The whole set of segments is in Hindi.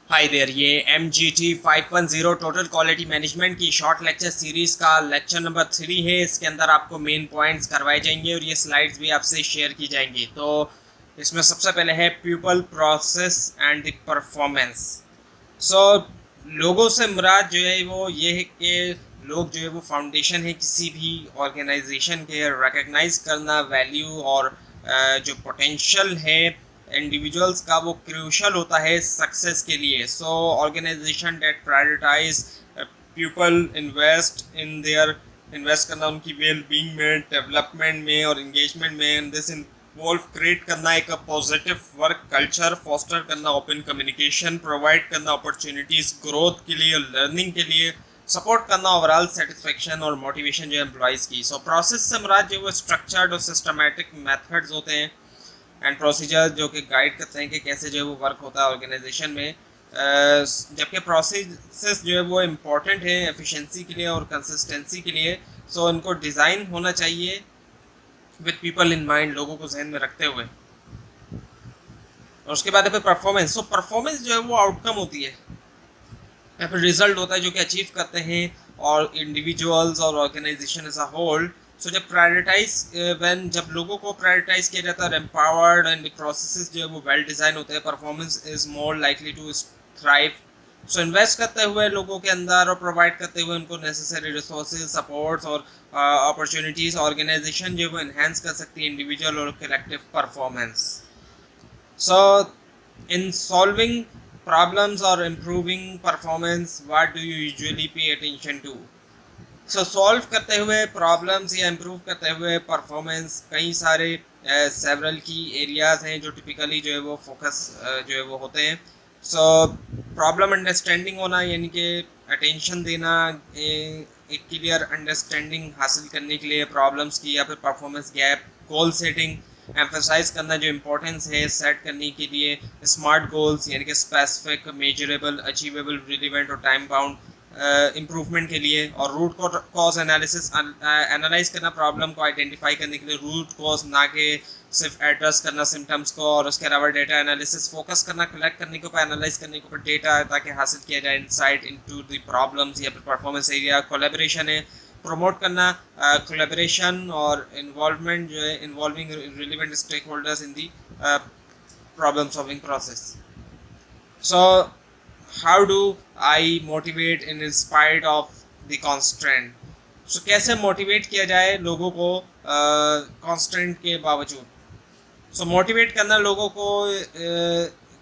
हाय देयर, ये MGT510 टोटल क्वालिटी मैनेजमेंट की शॉर्ट लेक्चर सीरीज़ का लेक्चर नंबर 3 है। इसके अंदर आपको मेन पॉइंट्स करवाए जाएंगे और ये स्लाइड्स भी आपसे शेयर की जाएंगी। तो इसमें सबसे पहले है people, process and the performance. So लोगों से मुराद जो है वो ये है कि लोग जो है वो फाउंडेशन है किसी भी ऑर्गेनाइजेशन के। रिकग्नाइज करना वैल्यू और जो पोटेंशियल है इंडिविजुअल्स का वो क्रूशल होता है सक्सेस के लिए। So organisation that prioritise people invest करना उनकी वेल बीइंग में, डेवलपमेंट में और इंगेजमेंट में। दिस इन्वॉल्व क्रिएट करना एक पॉजिटिव वर्क कल्चर, फॉस्टर करना ओपन कम्युनिकेशन, प्रोवाइड करना अपॉर्चुनिटीज़ ग्रोथ के लिए, लर्निंग के लिए, सपोर्ट करना ओवरऑल सेटिस्फेक्शन और मोटिवेशन जो है एम्प्लॉयज़ की। सो प्रोसेस से मुराद जो वो स्ट्रक्चर्ड और सिस्टमेटिक मेथड्स होते हैं एंड प्रोसीजर जो कि गाइड करते हैं कि कैसे जो है वो वर्क होता है ऑर्गेनाइजेशन में। जबकि प्रोसेस जो है वो इम्पॉर्टेंट है एफिशिएंसी के लिए और कंसिस्टेंसी के लिए। सो इनको डिज़ाइन होना चाहिए विद पीपल इन माइंड, लोगों को जहन में रखते हुए। और उसके बाद फिर परफॉर्मेंस। सो परफॉर्मेंस जो है वो आउटकम होती है या फिर रिजल्ट होता है जो कि अचीव करते हैं और इंडिविजुअल्स और ऑर्गेनाइजेशन एज अ होल। सो जब जब लोगों को प्रायोरिटाइज किया जाता है, एम्पावर्ड एंड प्रोसेसेस जो है वो वेल डिज़ाइन होते हैं, performance is more likely to thrive. So invest करते हुए लोगों के अंदर और प्रोवाइड करते हुए उनको नेसेसरी रिसोर्सेज, सपोर्ट्स और अपॉर्चुनिटीज़ ऑर्गेनाइजेशन जो है वो इन्हेंस कर सकती है इंडिविजुअल और collective performance. So, in solving problems or improving performance, what do you usually pay attention to? So, solve करते हुए problems या improve करते हुए performance कई सारे several key areas हैं जो typically जो है वो focus जो है वो होते हैं। So, problem understanding होना यानी कि attention देना एक clear understanding हासिल करने के लिए problems की, या फिर performance gap, goal setting emphasize करना जो इम्पोर्टेंस है सेट करने के लिए, स्मार्ट गोल्स यानी कि स्पेसिफिक, मेजरेबल, अचीवेबल, रिलेवेंट और टाइम बाउंड इम्प्रूवमेंट के लिए, और रूट कॉज एनालिसिस एनालाइज करना प्रॉब्लम को आइडेंटिफाई करने के लिए, रूट कॉज ना कि सिर्फ एड्रेस करना सिम्टम्स को, और उसके अलावा डेटा एनालिसिस फोकस करना कलेक्ट करने के ऊपर, एनालाइज करने के ऊपर डेटा ताकि हासिल किया जाए इनसाइट इनटू द प्रॉब्लम्स या फिर परफॉर्मेंस एरिया। कोलैबोरेशन है, प्रमोट करना कोलैबोरेशन और इन्वॉल्वमेंट जो है involving relevant stakeholders in the problem solving process. So how do I motivate in spite of the constant. So कैसे मोटिवेट किया जाए लोगों को कॉन्स्टेंट के बावजूद। सो मोटिवेट करना लोगों को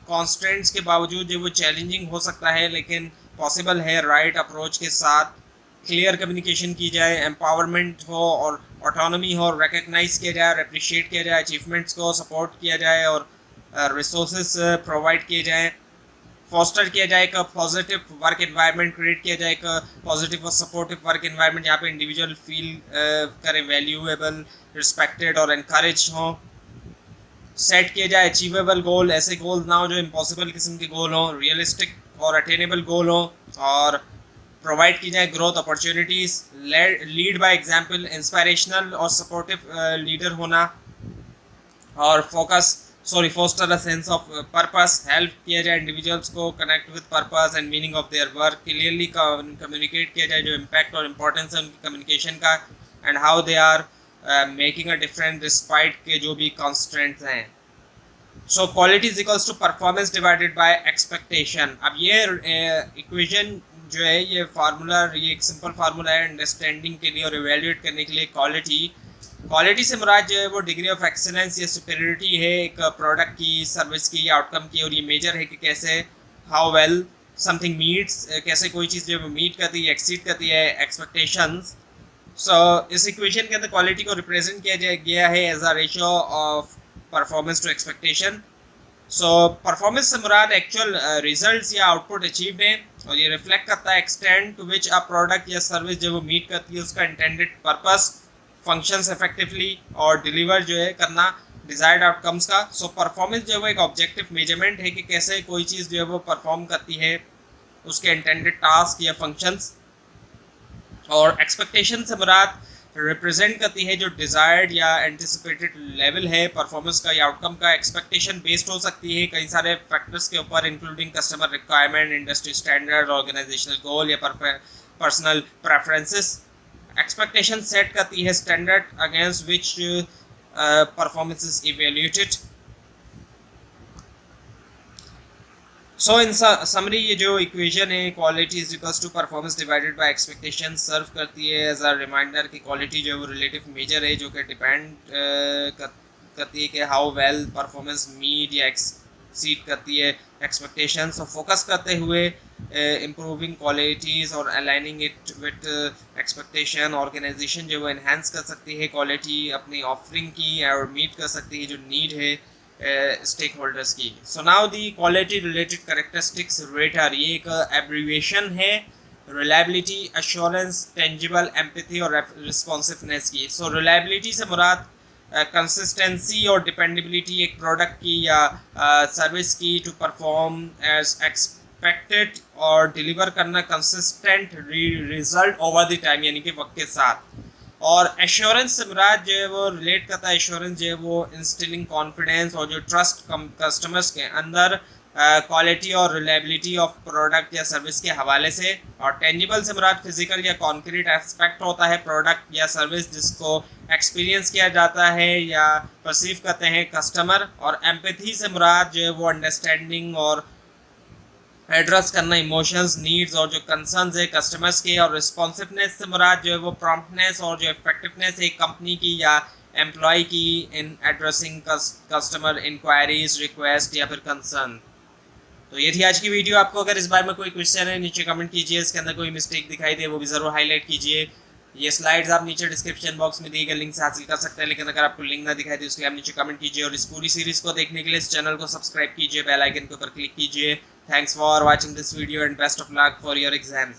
कॉन्स्टेंट्स के बावजूद जो वो चैलेंजिंग हो सकता है, लेकिन पॉसिबल है राइट अप्रोच के साथ। क्लियर कम्युनिकेशन की जाए, एम्पावरमेंट हो और ऑटोनॉमी हो, रिकग्नाइज किया जाए और अप्रिशिएट किया जाए, अचीवमेंट्स को सपोर्ट किया जाए और रिसोर्सेज प्रोवाइड किए जाए, फॉस्टर किया जाए, एक पॉजिटिव वर्क एनवायरनमेंट क्रिएट किया जाए, एक पॉजिटिव और सपोर्टिव वर्क एनवायरनमेंट जहाँ पे इंडिविजुअल फील करें वैल्यूएबल, रिस्पेक्टेड और इनकरेज हों। सेट किया जाए अचीवेबल गोल, ऐसे गोल ना हो जो इम्पॉसिबल किस्म के गोल हों, रियलिस्टिक और अटेनेबल गोल हों, और प्रोवाइड की जाए growth opportunities. Lead by example, inspirational और सपोर्टिव लीडर होना, और foster a sense of purpose, help किया जाए इंडिविजुअल्स को connect with purpose and meaning of their work. Clearly communicate किया जाए जो इम्पैक्ट और इम्पोर्टेंस है उनकी कम्युनिकेशन का, and how they are making a difference despite के जो भी कॉन्स्टेंट्स हैं। So quality is equals to performance divided by expectation. अब ये इक्वेशन जो है ये फार्मूला, ये एक सिंपल फार्मूला है अंडरस्टैंडिंग के लिए और इवेल्युएट करने के लिए। क्वालिटी से मुराद जो है वो डिग्री ऑफ एक्सीलेंस या सुपेरियरिटी है एक प्रोडक्ट की, सर्विस की या आउटकम की, और ये मेजर है कि कैसे हाउ वेल समथिंग मीट्स, कैसे कोई चीज़ जो है वो मीट करती है, एक्सीड करती है एक्सपेक्टेशंस। सो इस इक्वेशन के अंदर क्वालिटी को रिप्रेजेंट किया गया है as a ratio of performance to expectation. So performance से मुराद एक्चुअल रिजल्ट्स या आउटपुट अचीव्ड है, और ये रिफ्लेक्ट करता है extent to which a product या सर्विस जो वो मीट करती है उसका इंटेंडेड पर्पस, फंक्शंस इफेक्टिवली और डिलीवर जो है करना डिजायर्ड आउटकम्स का। सो परफॉर्मेंस जो है वो एक ऑब्जेक्टिव मेजरमेंट है कि कैसे कोई चीज़ जो है वो परफॉर्म करती है उसके इंटेंडेड टास्क या फंक्शंस। और एक्सपेक्टेशन से मुराद रिप्रेजेंट करती है जो डिजायर्ड या एंटिसिपेटेड लेवल है परफॉर्मेंस का या आउटकम का। एक्सपेक्टेशन बेस्ड हो सकती है कई सारे फैक्टर्स के ऊपर, including customer requirement, industry standard, organisational goal या पर्सनल प्रेफरेंसेस। एक्सपेक्टेशन सेट करती है standard against which performance is evaluated. So in summary ये जो इक्वेशन है quality is equals to performance divided by expectation serve करती है एज अ रिमाइंडर कि क्वालिटी जो है वो रिलेटिव मेजर है जो कि डिपेंड करती है कि हाउ वेल परफॉर्मेंस मीट या एक्सीड करती है एक्सपेक्टेशंस। और फोकस करते हुए इम्प्रूविंग क्वालिटीज और aligning it with expectation, organization जो वो इन्हांस कर सकती है क्वालिटी अपनी ऑफरिंग की और मीट कर सकती है जो नीड है स्टेक होल्डर्स की। So now the quality related characteristics rater, ये एक एब्रीविएशन है रिलायबिलिटी, एश्योरेंस, टेंजिबल, एम्पैथी और रिस्पॉन्सिवनेस की। सो रिलायबिलिटी से मुराद कंसिस्टेंसी और डिपेंडेबिलिटी एक प्रोडक्ट की या सर्विस की टू परफॉर्म एज एक्सपेक्टेड और डिलीवर करना consistent result over the time यानी कि वक्त के साथ। और एश्योरेंस से मुराद जो है वो रिलेट करता है, एश्योरेंस जो है वो इंस्टिलिंग कॉन्फिडेंस और जो ट्रस्ट कस्टमर्स के अंदर क्वालिटी और रिलायबिलिटी ऑफ प्रोडक्ट या सर्विस के हवाले से। और टेंजिबल से मुराद फिजिकल या कॉन्क्रीट एस्पेक्ट होता है प्रोडक्ट या सर्विस जिसको एक्सपीरियंस किया जाता है या परसीव करते हैं कस्टमर। और एम्पैथी से मुराद जो है वो अंडरस्टैंडिंग और एड्रेस करना इमोशंस, नीड्स और जो कंसर्न्स है कस्टमर्स के। और रिस्पॉन्सिवनेस से मुराद जो है वो प्रॉम्प्टनेस और जो इफेक्टिवनेस है कंपनी की या एम्प्लॉय की इन एड्रेसिंग कस्टमर इंक्वायरीज, रिक्वेस्ट या फिर कंसर्न। तो ये थी आज की वीडियो। आपको अगर इस बारे में कोई क्वेश्चन है नीचे कमेंट कीजिए, इसके अंदर कोई मिस्टेक दिखाई दे वो भी ज़रूर हाईलाइट कीजिए। ये स्लाइड्स आप नीचे डिस्क्रिप्शन बॉक्स में दिए गए लिंक से हासिल कर सकते हैं, लेकिन अगर आपको लिंक ना दिखाई दे उसके लिए आप नीचे कमेंट कीजिए। और इस पूरी सीरीज को देखने के लिए इस चैनल को सब्सक्राइब कीजिए, बेल आइकन के ऊपर क्लिक कीजिए। Thanks for watching this video and best of luck for your exams.